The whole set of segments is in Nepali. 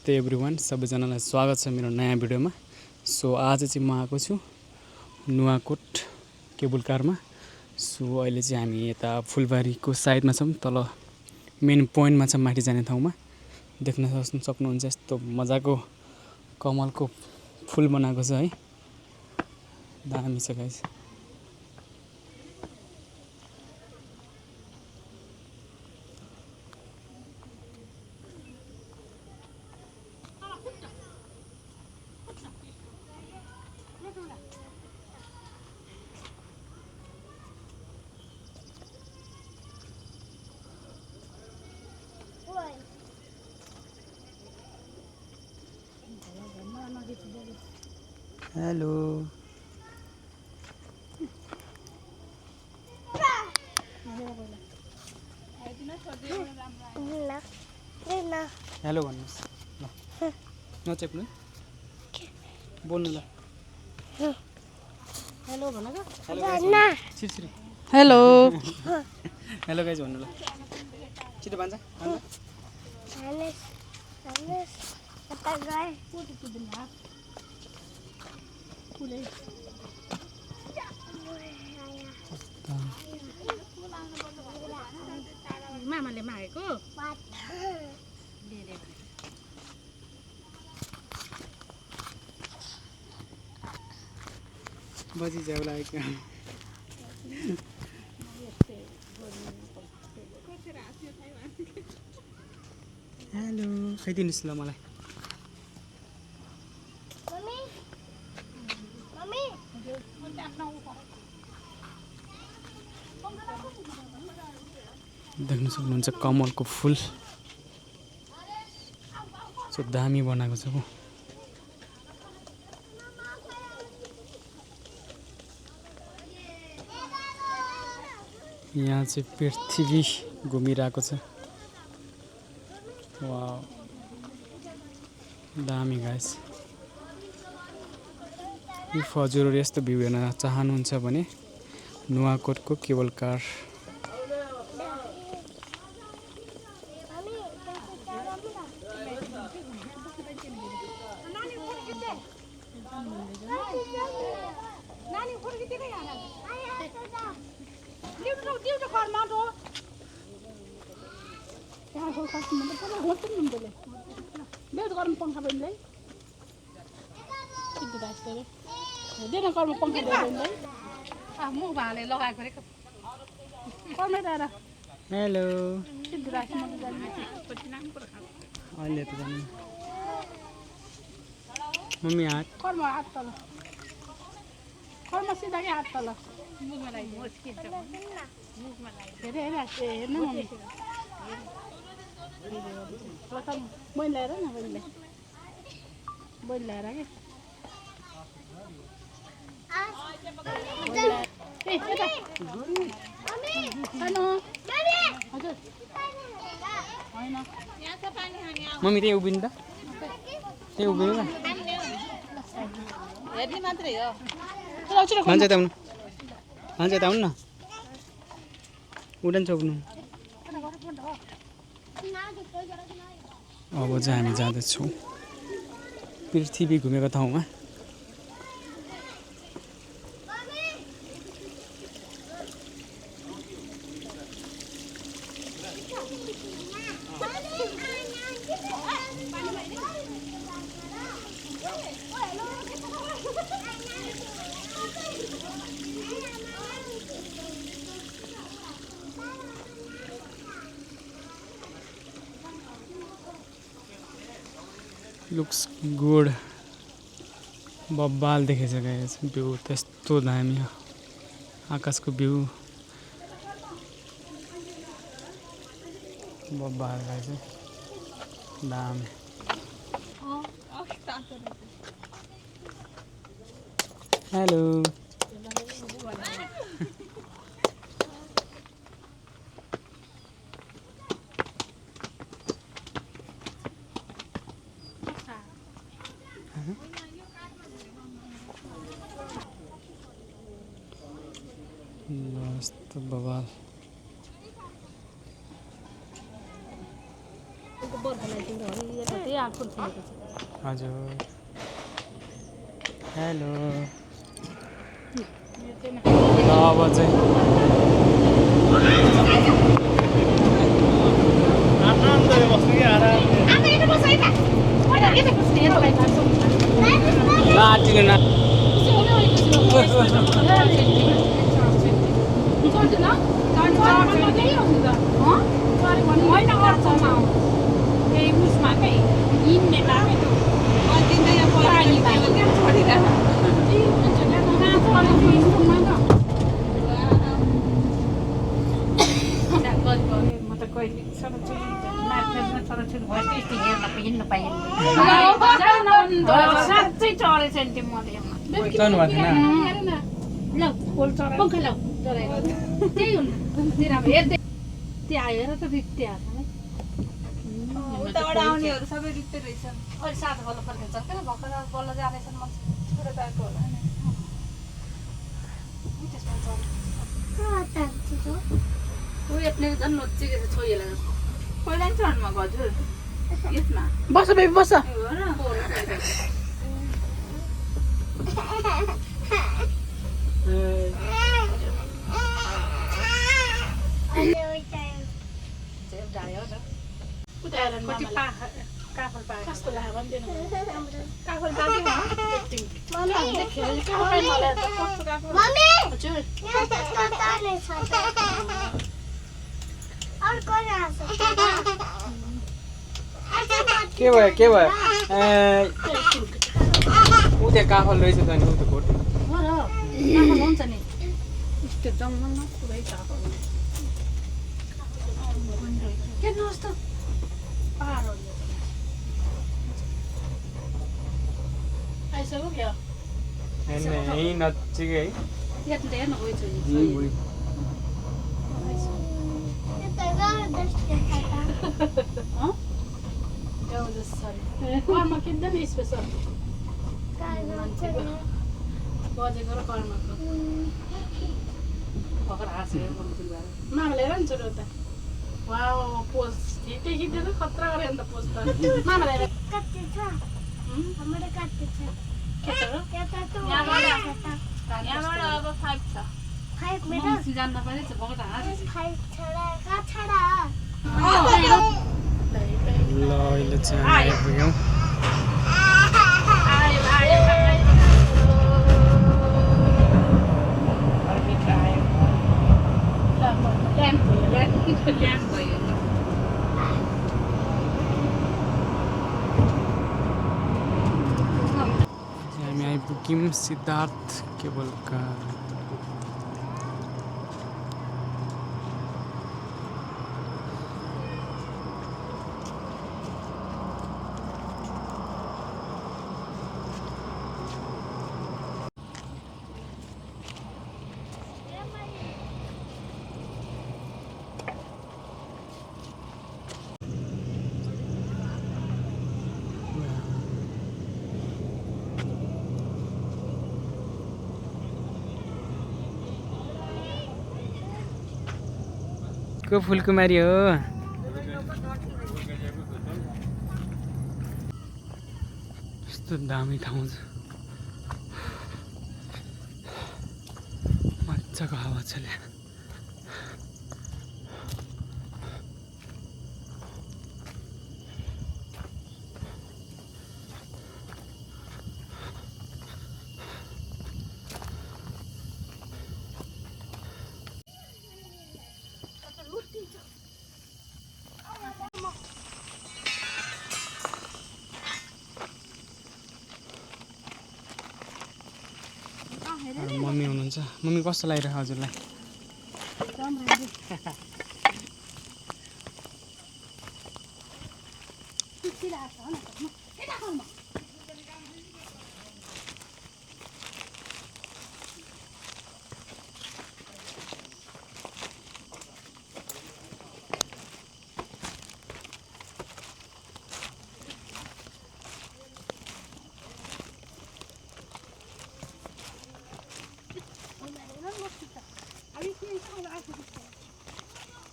नमस्ते एभ्रिवान, सबैजनालाई स्वागत छ मेरो नयाँ भिडियोमा। सो आज चाहिँ म आएको छु नुवाकोट केबल कारमा। सो अहिले चाहिँ हामी यता फुलबारीको साइडमा छौँ, तल मेन पोइन्टमा छ, माथि जाने ठाउँमा। देख्न सक्नुहुन्छ यस्तो मजाको कमलको फुल बनाएको छ है, दामी छ गाइस। हेलो हेलो भन्नुहोस् ल, नचेप्नु बोल्नु ल। हेलो भन त, छिटछिटो हेलो हेलो गाइज भन्नु ल, छिटो भन्छ मामाले मागेको बजी झ्याउ लागेको। हेलो खाइदिनुहोस् ल मलाई। देख्न सक्नुहुन्छ कमलको फुल सो दामी बनाएको छ। यहाँ चाहिँ पृथ्वी घुमिरहेको छ। वाउ दामी गाइस। इफ हजुरहरू यस्तो भ्यू हेर्न चाहनुहुन्छ भने नुवाकोटको केबल कार हेलो अहिले त जानु मम्मी हात मम्मी त्यही उभिनु त, त्यही उभिनु न। मान्छे त आउनु न, उडन चौक्नु। अब चाहिँ हामी जाँदैछौँ पृथ्वी घुमेको ठाउँमा। लुक्स गुड, बब्बाल देखेछ गाइस। भ्यू त्यस्तो दामी हो, आकाशको भ्यू बब्बाल गाइस, दामी। हेलो मस्त बवाल। फुल फुलेको छ हजुर हेलो ल अब चाहिँ ल आँटिनु न चढ्नु भएको थिएन त्यो आएर त रित्ते आउनेहरू सबै रित्ते रहेछन् अहिले सात बल्ल फर्किन्छ किन भर्खर बल्ल जाँदैछन् म छोरा गएको होला नि यत्ने झन् नचिकेर छोइएला पहिला नि चढ्नु भएको हजुर यसमा बस बेबी बस के भयो ऊ त्यहाँ काफल रहेछ त नि ऊ त खोट हुन्छ नि त्यो जङ्गलमा पुरै काफल के नस्तो पाहाडहरू आइसक्यो क्या यहीँ नजिकै है यहाँ त हेर्न गएछ कर्म किन्दैन स्पेसल बजेको र कर्मको भर्खर हाँसेर मामा लिएर नि छोरो त वा पोज खिच्दै खिच्दै त खतरा गऱ्यो नि त पोज त मामा लिएर यहाँबाट अब 5 छ 5 मिटर जान्न पनि भर्खर हाँसेछ 5 छडा ल अहिले चाहिँ हामी आइपुग्यौँ हामी आइपुग्यौँ सिद्धार्थ केबल कार को फुलकुमारी हो यस्तो दामी ठाउँ छ मजाको हावा छ ल्या मम्मी हुनुहुन्छ मम्मी कस्तो लागिरहेको हजुरलाई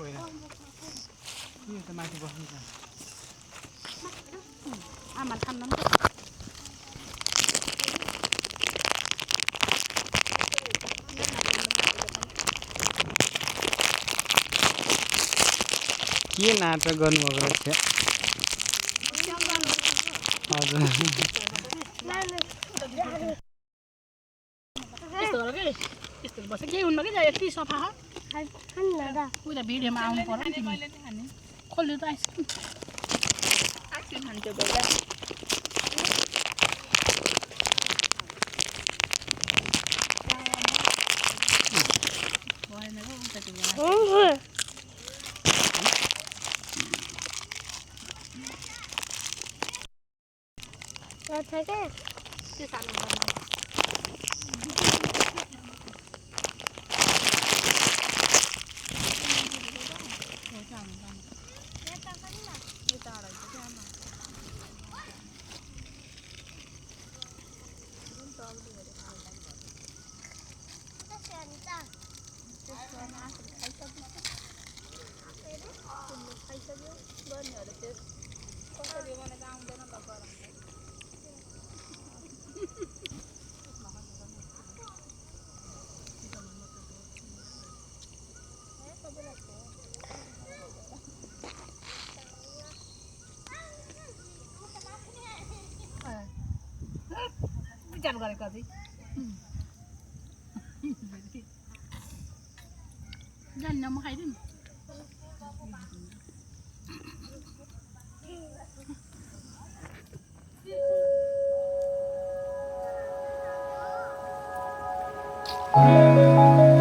होइन माथि बस्नु आमाले खान्न नि के नाटक गर्नुभएको रहेछ हजुर यस्तो गर कि यस्तो बस्छ केही हुन्न कि यति सफा उता भिडियोमा आउनु पर्यो नि तिमी खोल्यो त आइसक्रिम आइसक्रिम खान्थ्यो पहिला भएन र उता त्यो त्यो सानो कसरी बनाएको आउँदैन त गरम विचार गरेको अझै जान्न म खाइदिउँ Thank